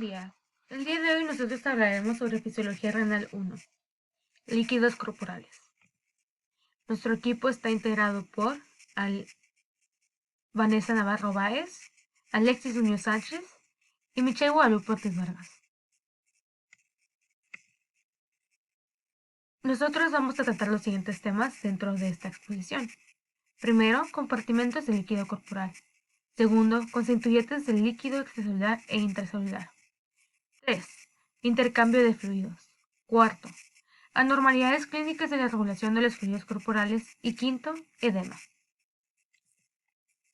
día. El día de hoy nosotros hablaremos sobre Fisiología Renal 1, líquidos corporales. Nuestro equipo está integrado por Vanessa Navarro Báez, Alexis Muñoz Sánchez y Michelle Guadalupe Ortiz Vargas. Nosotros vamos a tratar los siguientes temas dentro de esta exposición. Primero, compartimentos del líquido corporal. Segundo, constituyentes del líquido extracelular e intracelular. 3. Intercambio de fluidos. Cuarto, anormalidades clínicas de la regulación de los fluidos corporales. Y quinto, edema.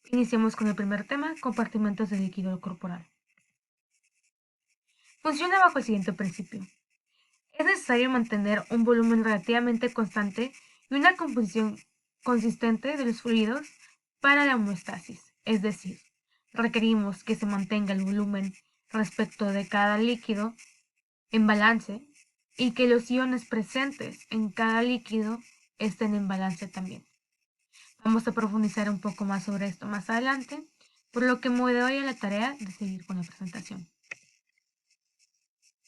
Iniciemos con el primer tema, compartimentos del líquido corporal. Funciona bajo el siguiente principio. Es necesario mantener un volumen relativamente constante y una composición consistente de los fluidos para la homeostasis, es decir, requerimos que se mantenga el volumen respecto de cada líquido en balance y que los iones presentes en cada líquido estén en balance también. Vamos a profundizar un poco más sobre esto más adelante, por lo que me doy a la tarea de seguir con la presentación.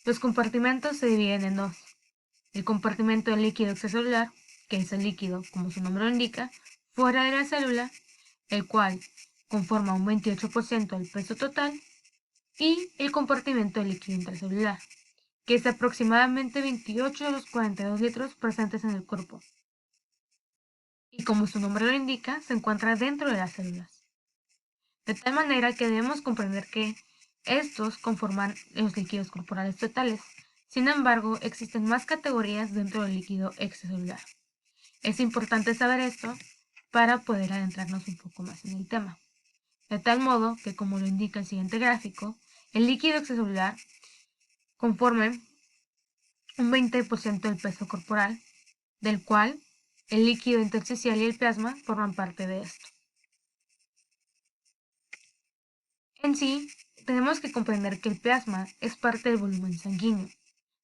Los compartimentos se dividen en dos. El compartimento del líquido extracelular, que es el líquido, como su nombre lo indica, fuera de la célula, el cual conforma un 28% del peso total, y el compartimento del líquido intracelular, que es aproximadamente 28 de los 42 litros presentes en el cuerpo, y como su nombre lo indica, se encuentra dentro de las células. De tal manera que debemos comprender que estos conforman los líquidos corporales totales. Sin embargo, existen más categorías dentro del líquido extracelular. Es importante saber esto para poder adentrarnos un poco más en el tema. De tal modo que, como lo indica el siguiente gráfico, el líquido extracelular conforma un 20% del peso corporal, del cual el líquido intersticial y el plasma forman parte de esto. En sí, tenemos que comprender que el plasma es parte del volumen sanguíneo,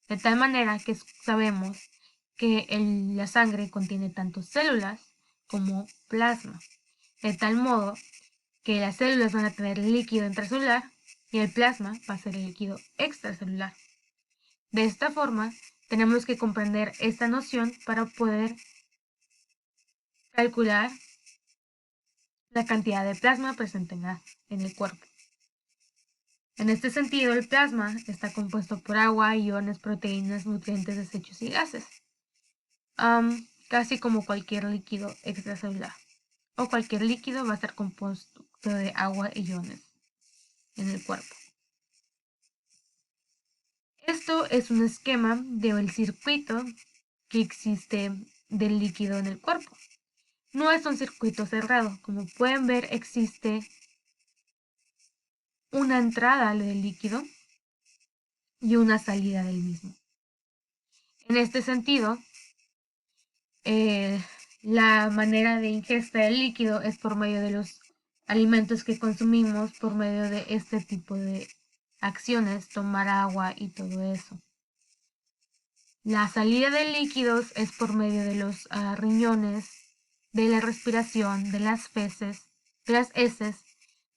de tal manera que sabemos que la sangre contiene tanto células como plasma, de tal modo que las células van a tener líquido intracelular y el plasma va a ser el líquido extracelular. De esta forma, tenemos que comprender esta noción para poder calcular la cantidad de plasma presente en el cuerpo. En este sentido, el plasma está compuesto por agua, iones, proteínas, nutrientes, desechos y gases, casi como cualquier líquido extracelular, o cualquier líquido va a estar compuesto de agua y iones en el cuerpo. Esto es un esquema del circuito que existe del líquido en el cuerpo. No es un circuito cerrado, como pueden ver existe una entrada del líquido y una salida del mismo. En este sentido, la manera de ingesta del líquido es por medio de los alimentos que consumimos, por medio de este tipo de acciones, tomar agua y todo eso. La salida de líquidos es por medio de los riñones, de la respiración, de las feces, de las heces,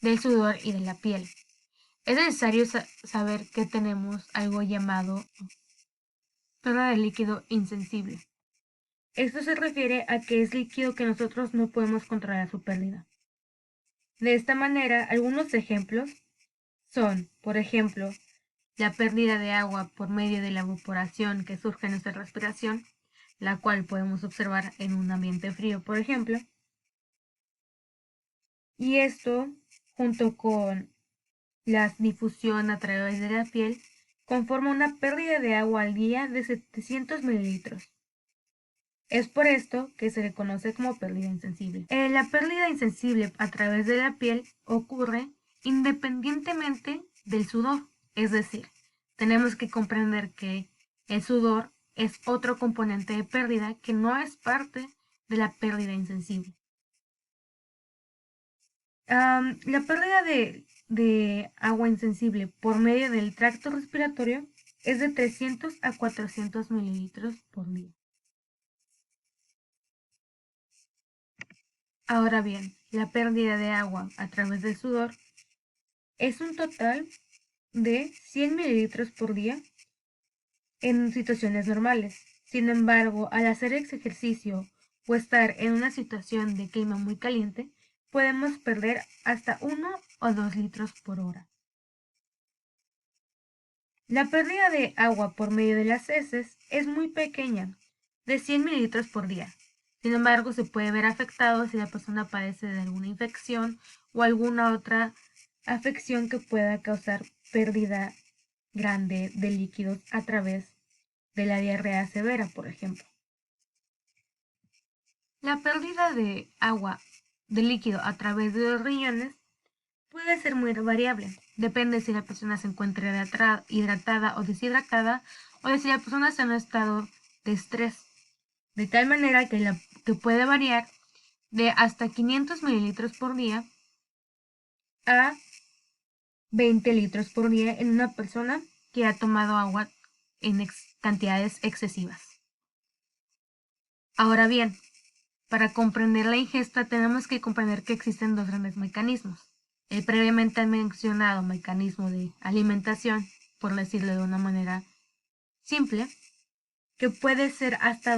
del sudor y de la piel. Es necesario saber que tenemos algo llamado pérdida de líquido insensible. Esto se refiere a que es líquido que nosotros no podemos controlar su pérdida. De esta manera, algunos ejemplos son, por ejemplo, la pérdida de agua por medio de la evaporación que surge en nuestra respiración, la cual podemos observar en un ambiente frío, por ejemplo. Y esto, junto con la difusión a través de la piel, conforma una pérdida de agua al día de 700 mililitros. Es por esto que se le conoce como pérdida insensible. La pérdida insensible a través de la piel ocurre independientemente del sudor, es decir, tenemos que comprender que el sudor es otro componente de pérdida que no es parte de la pérdida insensible. La pérdida de agua insensible por medio del tracto respiratorio es de 300 a 400 mililitros por día. Ahora bien, la pérdida de agua a través del sudor es un total de 100 mililitros por día en situaciones normales. Sin embargo, al hacer ejercicio o estar en una situación de clima muy caliente, podemos perder hasta 1 o 2 litros por hora. La pérdida de agua por medio de las heces es muy pequeña, de 100 mililitros por día. Sin embargo, se puede ver afectado si la persona padece de alguna infección o alguna otra afección que pueda causar pérdida grande de líquidos a través de la diarrea severa, por ejemplo. La pérdida de agua de líquido a través de los riñones puede ser muy variable. Depende si la persona se encuentra hidratada o deshidratada o de si la persona está en un estado de estrés. De tal manera que puede variar de hasta 500 mililitros por día a 20 litros por día en una persona que ha tomado agua en cantidades excesivas. Ahora bien, para comprender la ingesta tenemos que comprender que existen dos grandes mecanismos. El previamente mencionado mecanismo de alimentación, por decirlo de una manera simple, que puede ser hasta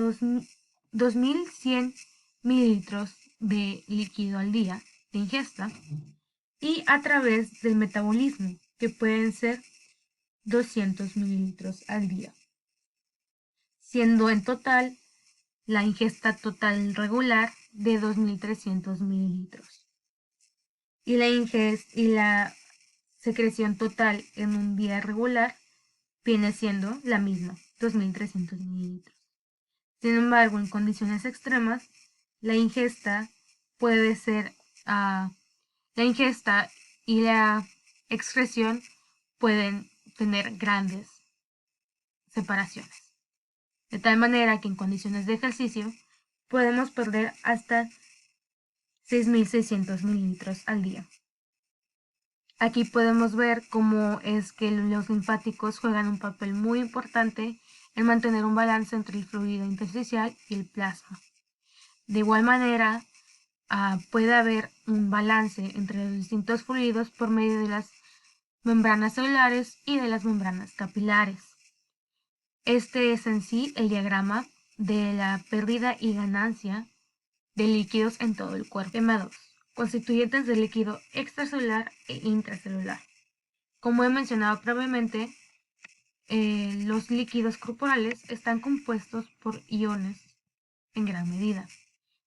2100 mililitros de líquido al día de ingesta, y a través del metabolismo, que pueden ser 200 mililitros al día, siendo en total la ingesta total regular de 2300 mililitros. Y la secreción total en un día regular viene siendo la misma, 2300 mililitros. Sin embargo, en condiciones extremas, la ingesta puede ser, la ingesta y la excreción pueden tener grandes separaciones. De tal manera que en condiciones de ejercicio podemos perder hasta 6600 mililitros al día. Aquí podemos ver cómo es que los linfáticos juegan un papel muy importante en mantener un balance entre el fluido intersticial y el plasma. De igual manera, puede haber un balance entre los distintos fluidos por medio de las membranas celulares y de las membranas capilares. Este es en sí el diagrama de la pérdida y ganancia de líquidos en todo el cuerpo. Tema 2. Constituyentes de líquido extracelular e intracelular. Como he mencionado previamente, los líquidos corporales están compuestos por iones en gran medida,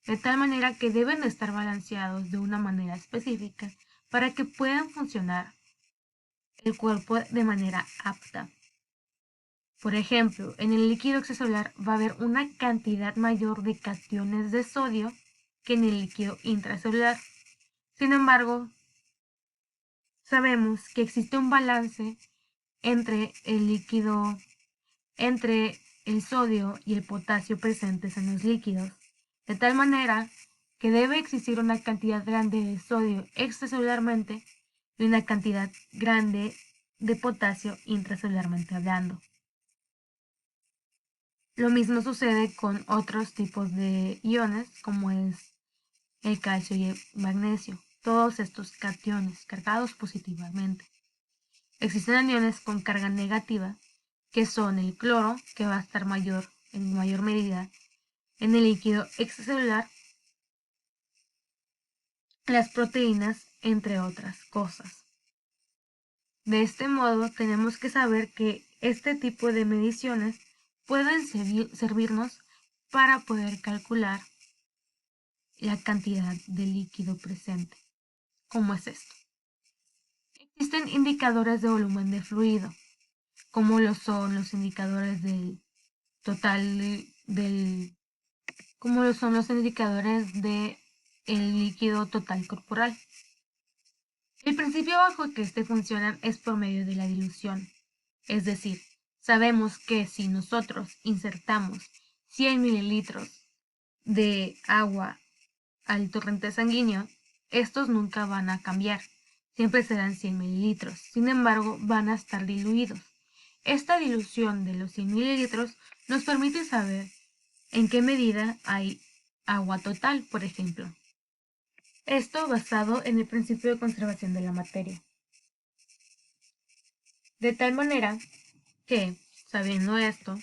de tal manera que deben estar balanceados de una manera específica para que puedan funcionar el cuerpo de manera apta. Por ejemplo, en el líquido extracelular va a haber una cantidad mayor de cationes de sodio que en el líquido intracelular. Sin embargo, sabemos que existe un balance entre entre el sodio y el potasio presentes en los líquidos, de tal manera que debe existir una cantidad grande de sodio extracelularmente y una cantidad grande de potasio intracelularmente hablando. Lo mismo sucede con otros tipos de iones, como es el calcio y el magnesio, todos estos cationes cargados positivamente. Existen aniones con carga negativa, que son el cloro, que va a estar en mayor medida en el líquido extracelular, las proteínas, entre otras cosas. De este modo, tenemos que saber que este tipo de mediciones pueden servirnos para poder calcular la cantidad de líquido presente. ¿Cómo es esto? Existen indicadores de volumen de fluido, como lo son los indicadores del total como lo son los indicadores de el líquido total corporal. El principio bajo que funcionan es por medio de la dilución, es decir, sabemos que si nosotros insertamos 100 mililitros de agua al torrente sanguíneo, estos nunca van a cambiar, siempre serán 100 mililitros, sin embargo van a estar diluidos. Esta dilución de los 100 mililitros nos permite saber en qué medida hay agua total, por ejemplo. Esto basado en el principio de conservación de la materia. De tal manera que, sabiendo esto,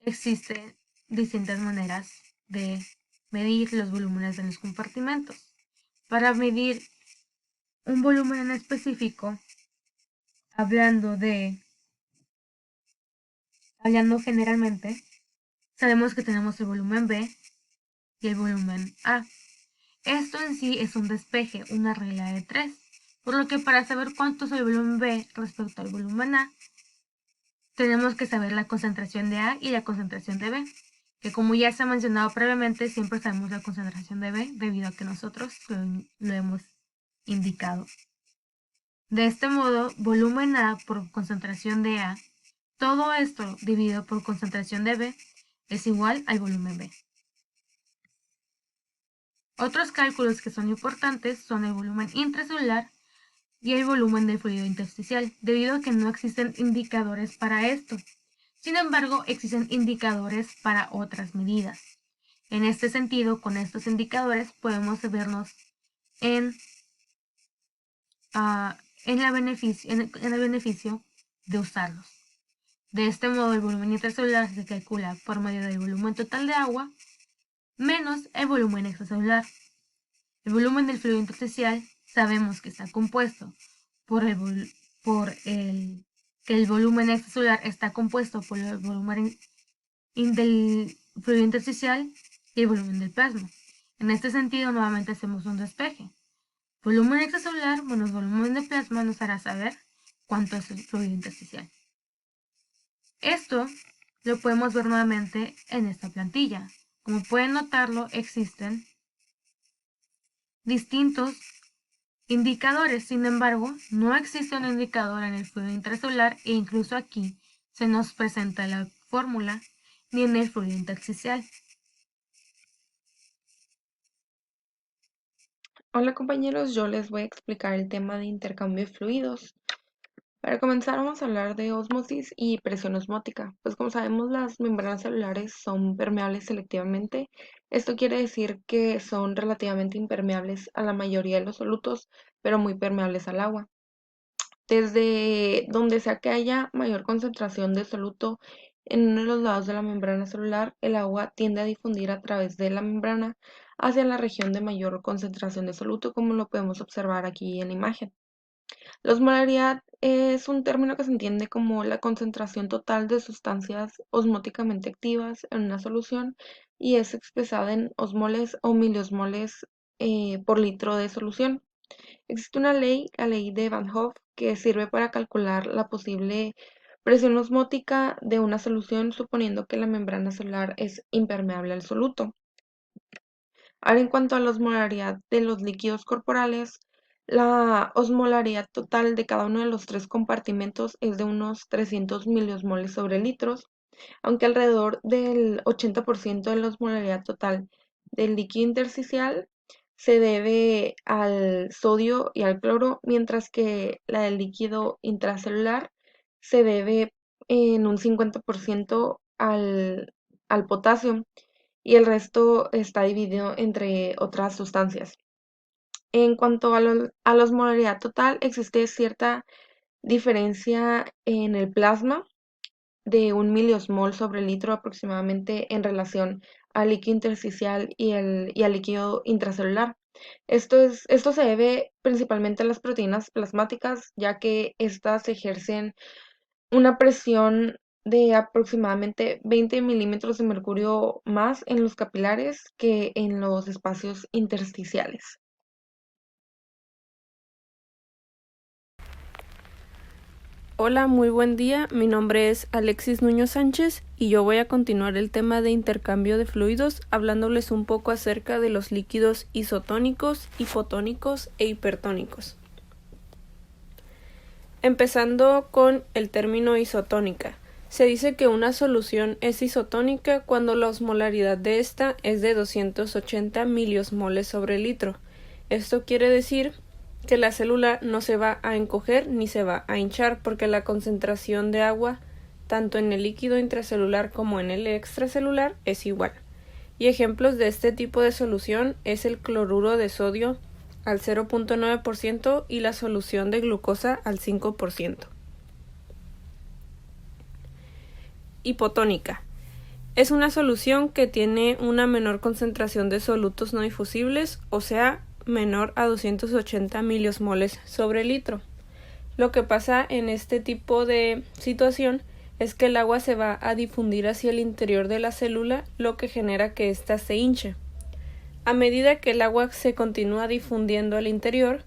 existen distintas maneras de medir los volúmenes de los compartimentos. Para medir un volumen en específico, hablando generalmente, sabemos que tenemos el volumen B y el volumen A. Esto en sí es un despeje, una regla de 3, por lo que para saber cuánto es el volumen B respecto al volumen A, tenemos que saber la concentración de A y la concentración de B, que como ya se ha mencionado previamente, siempre sabemos la concentración de B debido a que nosotros lo hemos indicado. De este modo, volumen A por concentración de A, todo esto dividido por concentración de B es igual al volumen B. Otros cálculos que son importantes son el volumen intracelular y el volumen del fluido intersticial, debido a que no existen indicadores para esto. Sin embargo, existen indicadores para otras medidas. En este sentido, con estos indicadores podemos vernos en el beneficio de usarlos. De este modo, el volumen intracelular se calcula por medio del volumen total de agua menos el volumen extracelular. El volumen del fluido intersticial sabemos que está compuesto que el volumen extracelular está compuesto por el volumen del fluido intersticial y el volumen del plasma. En este sentido, nuevamente hacemos un despeje. Volumen extracelular menos volumen de plasma nos hará saber cuánto es el fluido intersticial. Esto lo podemos ver nuevamente en esta plantilla. Como pueden notarlo, existen distintos indicadores. Sin embargo, no existe un indicador en el fluido intracelular e incluso aquí se nos presenta la fórmula ni en el fluido intersticial. Hola compañeros, yo les voy a explicar el tema de intercambio de fluidos. Para comenzar vamos a hablar de ósmosis y presión osmótica. Pues como sabemos, las membranas celulares son permeables selectivamente. Esto quiere decir que son relativamente impermeables a la mayoría de los solutos, pero muy permeables al agua. Desde donde sea que haya mayor concentración de soluto en uno de los lados de la membrana celular, el agua tiende a difundir a través de la membrana hacia la región de mayor concentración de soluto, como lo podemos observar aquí en la imagen. La osmolaridad es un término que se entiende como la concentración total de sustancias osmóticamente activas en una solución y es expresada en osmoles o miliosmoles por litro de solución. Existe una ley, la ley de Van Hoff, que sirve para calcular la posible presión osmótica de una solución suponiendo que la membrana celular es impermeable al soluto. Ahora, en cuanto a la osmolaridad de los líquidos corporales, la osmolaridad total de cada uno de los tres compartimentos es de unos 300 miliosmoles sobre litros, aunque alrededor del 80% de la osmolaridad total del líquido intersticial se debe al sodio y al cloro, mientras que la del líquido intracelular se debe en un 50% al potasio y el resto está dividido entre otras sustancias. En cuanto a la osmolaridad total, existe cierta diferencia en el plasma de 1 miliosmol sobre litro aproximadamente en relación al líquido intersticial y al líquido intracelular. Esto se debe principalmente a las proteínas plasmáticas, ya que éstas ejercen una presión de aproximadamente 20 milímetros de mercurio más en los capilares que en los espacios intersticiales. Hola, muy buen día. Mi nombre es Alexis Nuño Sánchez y yo voy a continuar el tema de intercambio de fluidos hablándoles un poco acerca de los líquidos isotónicos, hipotónicos e hipertónicos. Empezando con el término isotónica. Se dice que una solución es isotónica cuando la osmolaridad de esta es de 280 miliosmoles sobre litro. Esto quiere decir que la célula no se va a encoger ni se va a hinchar porque la concentración de agua tanto en el líquido intracelular como en el extracelular es igual. Y ejemplos de este tipo de solución es el cloruro de sodio al 0.9% y la solución de glucosa al 5%. hipotónica. Es una solución que tiene una menor concentración de solutos no difusibles, o sea, menor a 280 miliosmoles sobre litro. Lo que pasa en este tipo de situación es que el agua se va a difundir hacia el interior de la célula, lo que genera que ésta se hinche. A medida que el agua se continúa difundiendo al interior,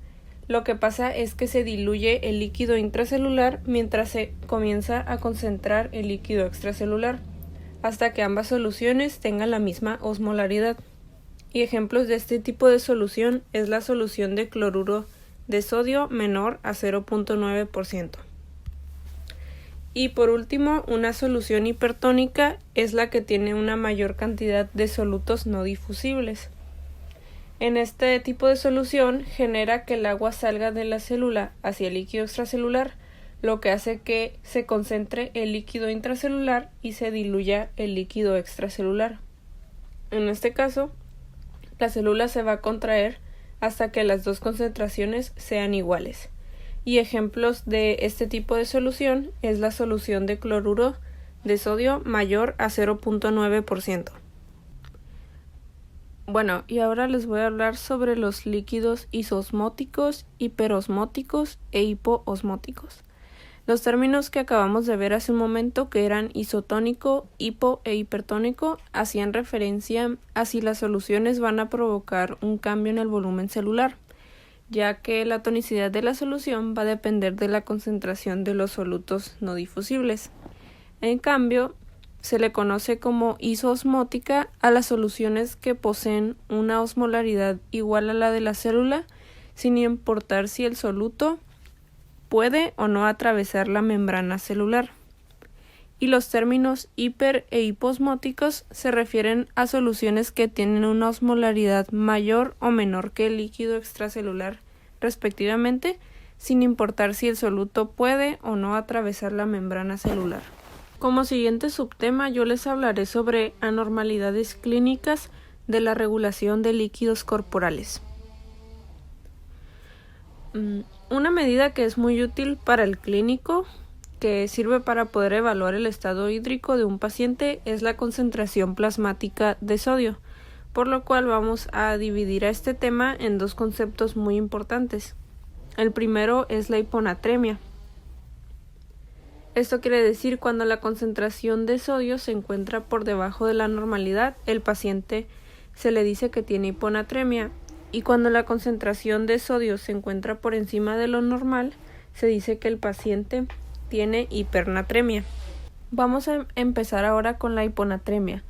lo que pasa es que se diluye el líquido intracelular mientras se comienza a concentrar el líquido extracelular, hasta que ambas soluciones tengan la misma osmolaridad. Y ejemplos de este tipo de solución es la solución de cloruro de sodio menor a 0.9%. Y por último, una solución hipertónica es la que tiene una mayor cantidad de solutos no difusibles. En este tipo de solución genera que el agua salga de la célula hacia el líquido extracelular, lo que hace que se concentre el líquido intracelular y se diluya el líquido extracelular. En este caso, la célula se va a contraer hasta que las dos concentraciones sean iguales. Y ejemplos de este tipo de solución es la solución de cloruro de sodio mayor a 0.9%. Bueno, y ahora les voy a hablar sobre los líquidos isosmóticos, hiperosmóticos e hipoosmóticos. Los términos que acabamos de ver hace un momento, que eran isotónico, hipo e hipertónico, hacían referencia a si las soluciones van a provocar un cambio en el volumen celular, ya que la tonicidad de la solución va a depender de la concentración de los solutos no difusibles. En cambio, se le conoce como isoosmótica a las soluciones que poseen una osmolaridad igual a la de la célula, sin importar si el soluto puede o no atravesar la membrana celular. Y los términos hiper e hiposmóticos se refieren a soluciones que tienen una osmolaridad mayor o menor que el líquido extracelular, respectivamente, sin importar si el soluto puede o no atravesar la membrana celular. Como siguiente subtema, yo les hablaré sobre anormalidades clínicas de la regulación de líquidos corporales. Una medida que es muy útil para el clínico, que sirve para poder evaluar el estado hídrico de un paciente, es la concentración plasmática de sodio, por lo cual vamos a dividir a este tema en dos conceptos muy importantes. El primero es la hiponatremia. Esto quiere decir cuando la concentración de sodio se encuentra por debajo de la normalidad, el paciente se le dice que tiene hiponatremia, y cuando la concentración de sodio se encuentra por encima de lo normal, se dice que el paciente tiene hipernatremia. Vamos a empezar ahora con la hiponatremia.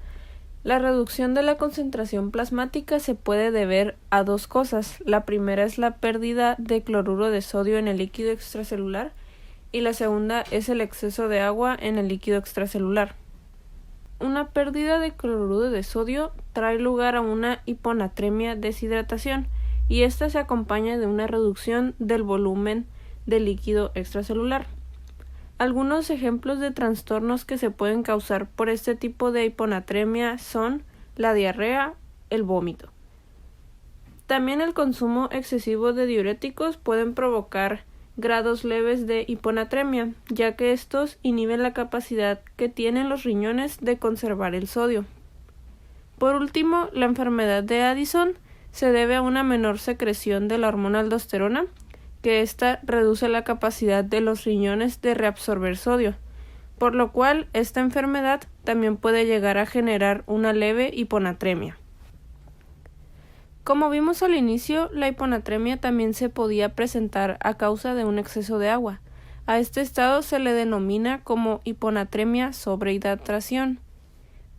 La reducción de la concentración plasmática se puede deber a dos cosas. La primera es la pérdida de cloruro de sodio en el líquido extracelular y la segunda es el exceso de agua en el líquido extracelular. Una pérdida de cloruro de sodio trae lugar a una hiponatremia deshidratación y esta se acompaña de una reducción del volumen del líquido extracelular. Algunos ejemplos de trastornos que se pueden causar por este tipo de hiponatremia son la diarrea, el vómito. También el consumo excesivo de diuréticos pueden provocar grados leves de hiponatremia, ya que estos inhiben la capacidad que tienen los riñones de conservar el sodio. Por último, la enfermedad de Addison se debe a una menor secreción de la hormona aldosterona, que ésta reduce la capacidad de los riñones de reabsorber sodio, por lo cual esta enfermedad también puede llegar a generar una leve hiponatremia. Como vimos al inicio, la hiponatremia también se podía presentar a causa de un exceso de agua. A este estado se le denomina como hiponatremia sobrehidratación.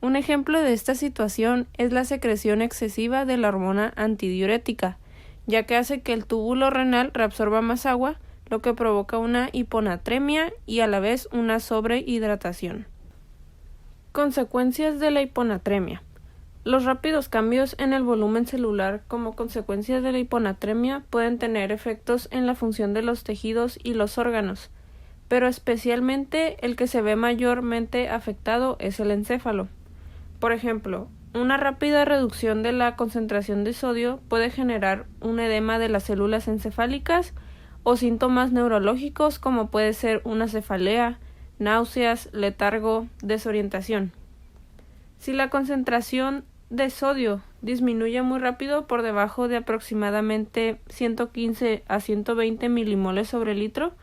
Un ejemplo de esta situación es la secreción excesiva de la hormona antidiurética, ya que hace que el túbulo renal reabsorba más agua, lo que provoca una hiponatremia y a la vez una sobrehidratación. Consecuencias de la hiponatremia. Los rápidos cambios en el volumen celular como consecuencia de la hiponatremia pueden tener efectos en la función de los tejidos y los órganos, pero especialmente el que se ve mayormente afectado es el encéfalo. Por ejemplo, una rápida reducción de la concentración de sodio puede generar un edema de las células encefálicas o síntomas neurológicos como puede ser una cefalea, náuseas, letargo, desorientación. Si la concentración de sodio disminuye muy rápido por debajo de aproximadamente 115 a 120 milimoles sobre litro,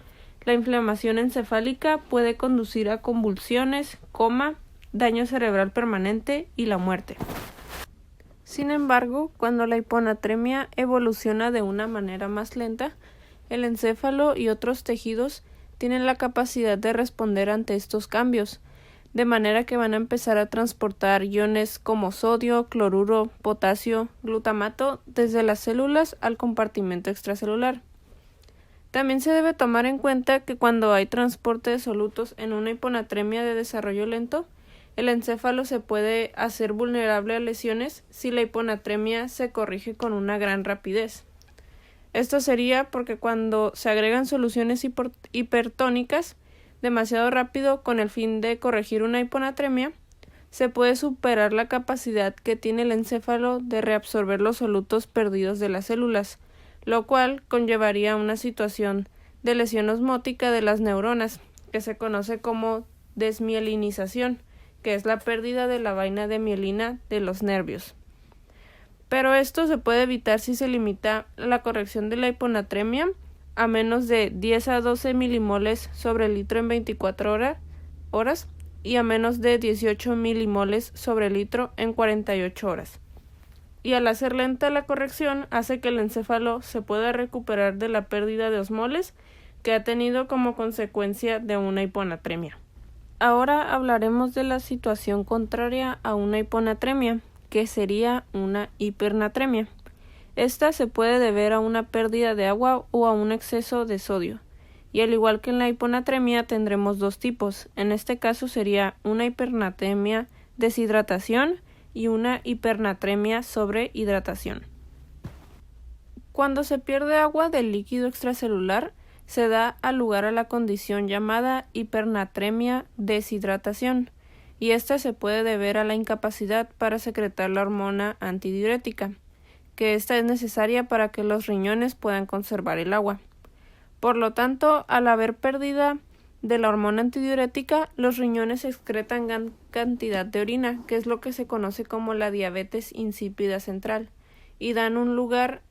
la inflamación encefálica puede conducir a convulsiones, coma, daño cerebral permanente y la muerte. Sin embargo, cuando la hiponatremia evoluciona de una manera más lenta, el encéfalo y otros tejidos tienen la capacidad de responder ante estos cambios, de manera que van a empezar a transportar iones como sodio, cloruro, potasio, glutamato desde las células al compartimento extracelular. También se debe tomar en cuenta que cuando hay transporte de solutos en una hiponatremia de desarrollo lento, el encéfalo se puede hacer vulnerable a lesiones si la hiponatremia se corrige con una gran rapidez. Esto sería porque cuando se agregan soluciones hipertónicas demasiado rápido con el fin de corregir una hiponatremia, se puede superar la capacidad que tiene el encéfalo de reabsorber los solutos perdidos de las células, lo cual conllevaría a una situación de lesión osmótica de las neuronas, que se conoce como desmielinización, que es la pérdida de la vaina de mielina de los nervios. Pero esto se puede evitar si se limita la corrección de la hiponatremia a menos de 10 a 12 milimoles sobre litro en 24 horas y a menos de 18 milimoles sobre litro en 48 horas. Y al hacer lenta la corrección hace que el encéfalo se pueda recuperar de la pérdida de osmoles que ha tenido como consecuencia de una hiponatremia. Ahora hablaremos de la situación contraria a una hiponatremia, que sería una hipernatremia. Esta se puede deber a una pérdida de agua o a un exceso de sodio. Y al igual que en la hiponatremia tendremos dos tipos. En este caso sería una hipernatremia deshidratación y una hipernatremia sobrehidratación. Cuando se pierde agua del líquido extracelular, se da lugar a la condición llamada hipernatremia deshidratación, y esta se puede deber a la incapacidad para secretar la hormona antidiurética, que esta es necesaria para que los riñones puedan conservar el agua. Por lo tanto, al haber pérdida de la hormona antidiurética, los riñones excretan gran cantidad de orina, que es lo que se conoce como la diabetes insípida central, y dan lugar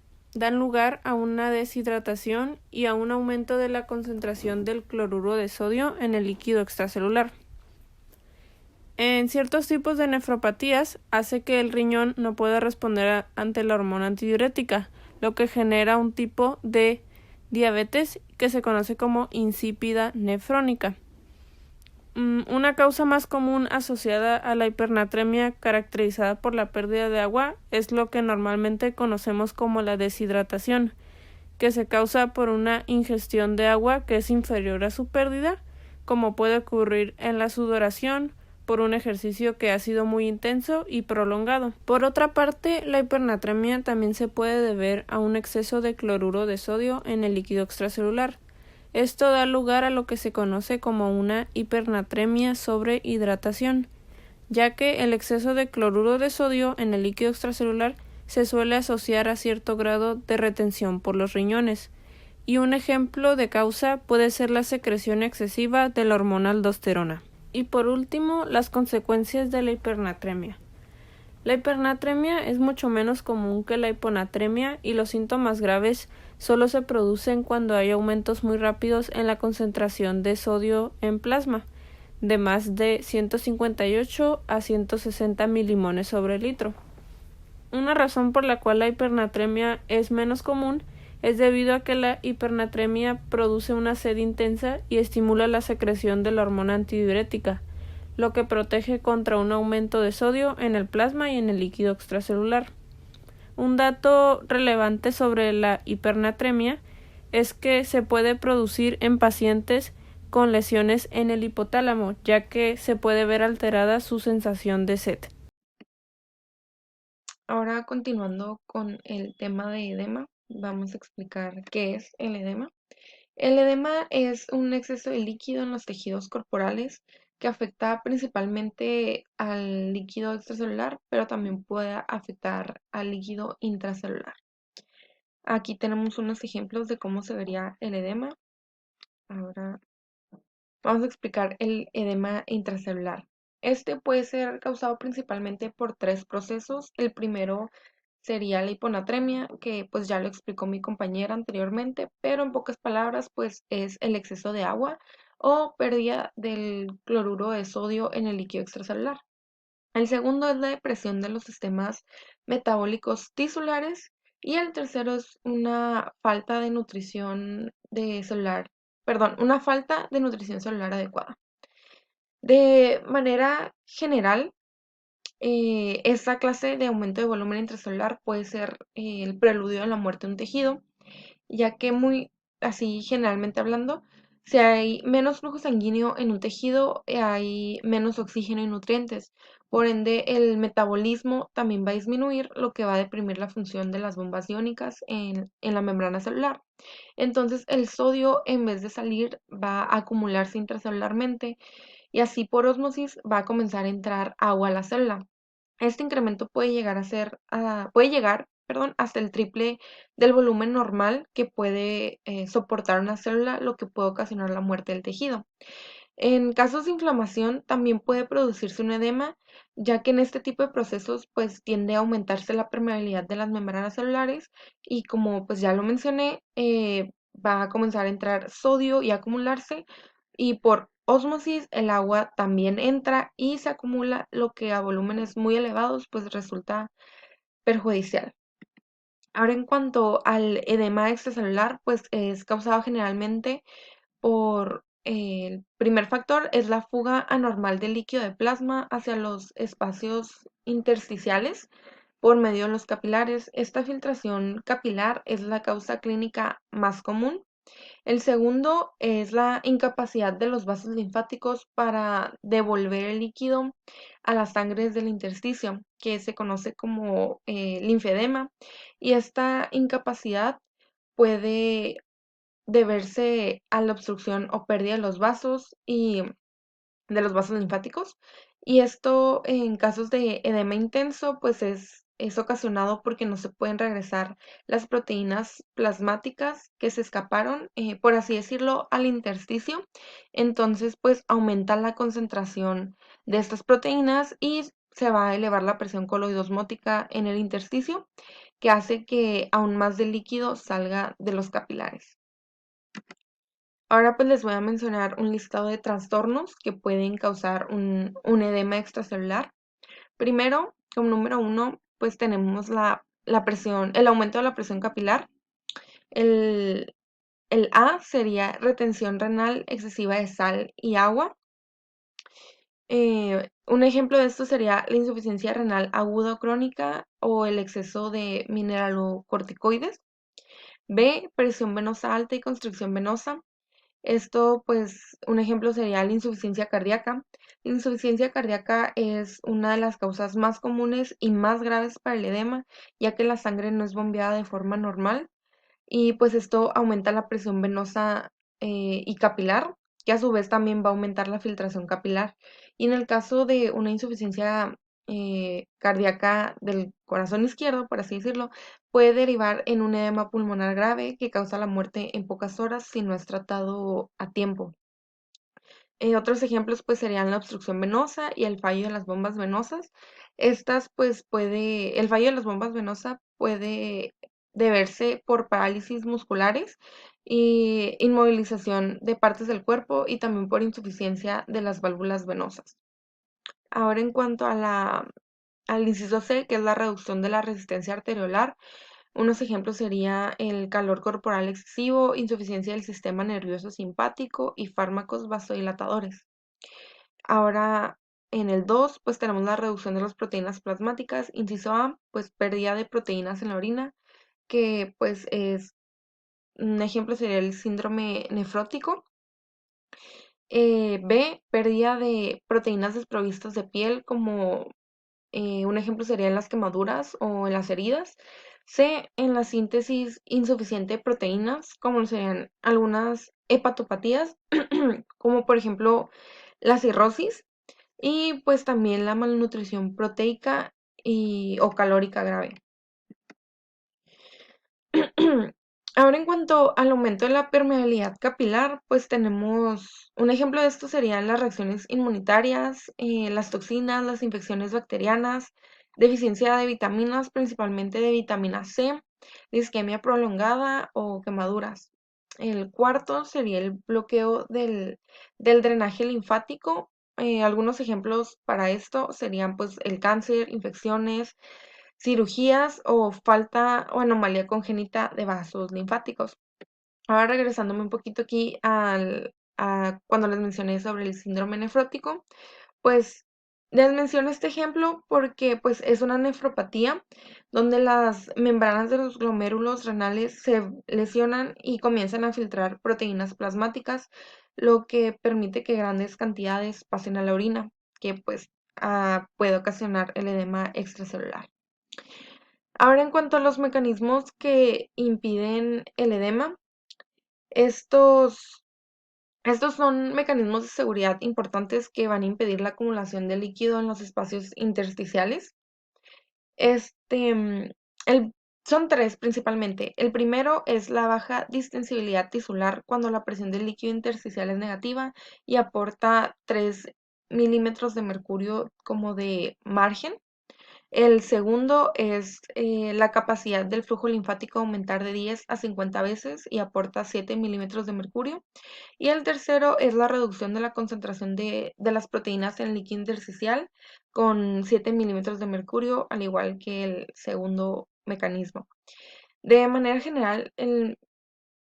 a una deshidratación y a un aumento de la concentración del cloruro de sodio en el líquido extracelular. En ciertos tipos de nefropatías hace que el riñón no pueda responder ante la hormona antidiurética, lo que genera un tipo de diabetes que se conoce como insípida nefrónica. Una causa más común asociada a la hipernatremia caracterizada por la pérdida de agua es lo que normalmente conocemos como la deshidratación, que se causa por una ingestión de agua que es inferior a su pérdida, como puede ocurrir en la sudoración, por un ejercicio que ha sido muy intenso y prolongado. Por otra parte, la hipernatremia también se puede deber a un exceso de cloruro de sodio en el líquido extracelular. Esto da lugar a lo que se conoce como una hipernatremia sobrehidratación, ya que el exceso de cloruro de sodio en el líquido extracelular se suele asociar a cierto grado de retención por los riñones, y un ejemplo de causa puede ser la secreción excesiva de la hormona aldosterona. Y por último, las consecuencias de la hipernatremia. La hipernatremia es mucho menos común que la hiponatremia y los síntomas graves solo se producen cuando hay aumentos muy rápidos en la concentración de sodio en plasma, de más de 158 a 160 milimoles sobre litro. Una razón por la cual la hipernatremia es menos común es debido a que la hipernatremia produce una sed intensa y estimula la secreción de la hormona antidiurética, lo que protege contra un aumento de sodio en el plasma y en el líquido extracelular. Un dato relevante sobre la hipernatremia es que se puede producir en pacientes con lesiones en el hipotálamo, ya que se puede ver alterada su sensación de sed. Ahora, continuando con el tema de edema, vamos a explicar qué es el edema. El edema es un exceso de líquido en los tejidos corporales que afecta principalmente al líquido extracelular, pero también puede afectar al líquido intracelular. Aquí tenemos unos ejemplos de cómo se vería el edema. Ahora Vamos a explicar el edema intracelular. Este puede ser causado principalmente por tres procesos. El primero sería la hiponatremia, que pues ya lo explicó mi compañera anteriormente, pero en pocas palabras pues es el exceso de agua o pérdida del cloruro de sodio en el líquido extracelular. El segundo es la depresión de los sistemas metabólicos tisulares y el tercero es una falta de nutrición de celular, perdón, una falta de nutrición celular adecuada. De manera general, esta clase de aumento de volumen intracelular puede ser el preludio de la muerte de un tejido, ya que muy así generalmente hablando, si hay menos flujo sanguíneo en un tejido, hay menos oxígeno y nutrientes. Por ende, el metabolismo también va a disminuir, lo que va a deprimir la función de las bombas iónicas en la membrana celular. Entonces, el sodio, en vez de salir, va a acumularse intracelularmente y así por ósmosis va a comenzar a entrar agua a la célula. Este incremento puede llegar a ser, puede llegar, perdón, hasta el triple del volumen normal que puede soportar una célula, lo que puede ocasionar la muerte del tejido. En casos de inflamación también puede producirse un edema, ya que en este tipo de procesos pues tiende a aumentarse la permeabilidad de las membranas celulares y como pues ya lo mencioné, va a comenzar a entrar sodio y a acumularse y por ósmosis el agua también entra y se acumula, lo que a volúmenes muy elevados pues resulta perjudicial. Ahora en cuanto al edema extracelular, pues es causado generalmente por el primer factor es la fuga anormal del líquido de plasma hacia los espacios intersticiales por medio de los capilares. Esta filtración capilar es la causa clínica más común. El segundo es la incapacidad de los vasos linfáticos para devolver el líquido a las sangres del intersticio, que se conoce como linfedema. Y esta incapacidad puede deberse a la obstrucción o pérdida de los vasos y de los vasos linfáticos. Y esto en casos de edema intenso, pues es ocasionado porque no se pueden regresar las proteínas plasmáticas que se escaparon, por así decirlo, al intersticio. Entonces, pues aumenta la concentración de estas proteínas y se va a elevar la presión coloidosmótica en el intersticio, que hace que aún más del líquido salga de los capilares. Ahora pues les voy a mencionar un listado de trastornos que pueden causar un edema extracelular. Primero, como número uno, pues tenemos la presión, el aumento de la presión capilar. El, el A sería retención renal excesiva de sal y agua. Un ejemplo de esto sería la insuficiencia renal aguda o crónica o el exceso de mineralocorticoides. B, presión venosa alta y constricción venosa. Esto, pues, un ejemplo sería la insuficiencia cardíaca. La insuficiencia cardíaca es una de las causas más comunes y más graves para el edema, ya que la sangre no es bombeada de forma normal y pues esto aumenta la presión venosa y capilar, que a su vez también va a aumentar la filtración capilar. Y en el caso de una insuficiencia cardíaca del corazón izquierdo, por así decirlo, puede derivar en un edema pulmonar grave que causa la muerte en pocas horas si no es tratado a tiempo. Otros ejemplos pues serían la obstrucción venosa y el fallo de las bombas venosas. El fallo de las bombas venosas puede deberse por parálisis musculares y inmovilización de partes del cuerpo y también por insuficiencia de las válvulas venosas. Ahora en cuanto al inciso C, que es la reducción de la resistencia arteriolar, unos ejemplos serían el calor corporal excesivo, insuficiencia del sistema nervioso simpático y fármacos vasodilatadores. Ahora, en el 2, pues tenemos la reducción de las proteínas plasmáticas. Inciso A, pues pérdida de proteínas en la orina, que pues es un ejemplo sería el síndrome nefrótico. B, pérdida de proteínas desprovistas de piel, como un ejemplo serían las quemaduras o en las heridas. C, en la síntesis insuficiente de proteínas, como serían algunas hepatopatías, como por ejemplo la cirrosis. Y pues también la malnutrición proteica o calórica grave. Ahora, en cuanto al aumento de la permeabilidad capilar, pues tenemos un ejemplo de esto serían las reacciones inmunitarias, las toxinas, las infecciones bacterianas, deficiencia de vitaminas, principalmente de vitamina C, isquemia prolongada o quemaduras. El cuarto sería el bloqueo del drenaje linfático. Algunos ejemplos para esto serían pues el cáncer, infecciones, cirugías o falta o anomalía congénita de vasos linfáticos. Ahora regresándome un poquito aquí a cuando les mencioné sobre el síndrome nefrótico, pues les menciono este ejemplo porque pues es una nefropatía donde las membranas de los glomérulos renales se lesionan y comienzan a filtrar proteínas plasmáticas, lo que permite que grandes cantidades pasen a la orina, que pues puede ocasionar el edema extracelular. Ahora, en cuanto a los mecanismos que impiden el edema, estos, estos son mecanismos de seguridad importantes que van a impedir la acumulación de líquido en los espacios intersticiales. Este, mm, el- Son tres principalmente. El primero es la baja distensibilidad tisular cuando la presión del líquido intersticial es negativa y aporta 3 milímetros de mercurio como de margen. El segundo es la capacidad del flujo linfático aumentar de 10 a 50 veces y aporta 7 milímetros de mercurio. Y el tercero es la reducción de la concentración de las proteínas en el líquido intersticial con 7 milímetros de mercurio, al igual que el segundo mecanismo. De manera general,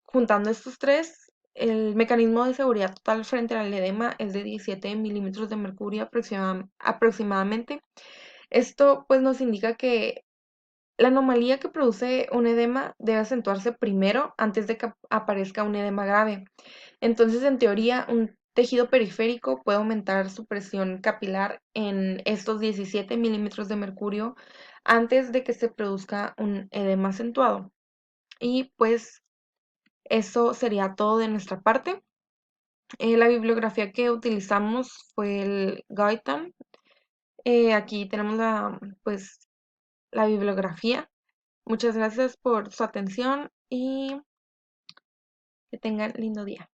juntando estos tres, el mecanismo de seguridad total frente al edema es de 17 milímetros de mercurio aproximadamente. Esto pues nos indica que la anomalía que produce un edema debe acentuarse primero antes de que aparezca un edema grave. Entonces, en teoría, un tejido periférico puede aumentar su presión capilar en estos 17 milímetros de mercurio antes de que se produzca un edema acentuado. Y pues eso sería todo de nuestra parte. La bibliografía que utilizamos fue el Gaitan. Aquí tenemos pues, la bibliografía. Muchas gracias por su atención y que tengan lindo día.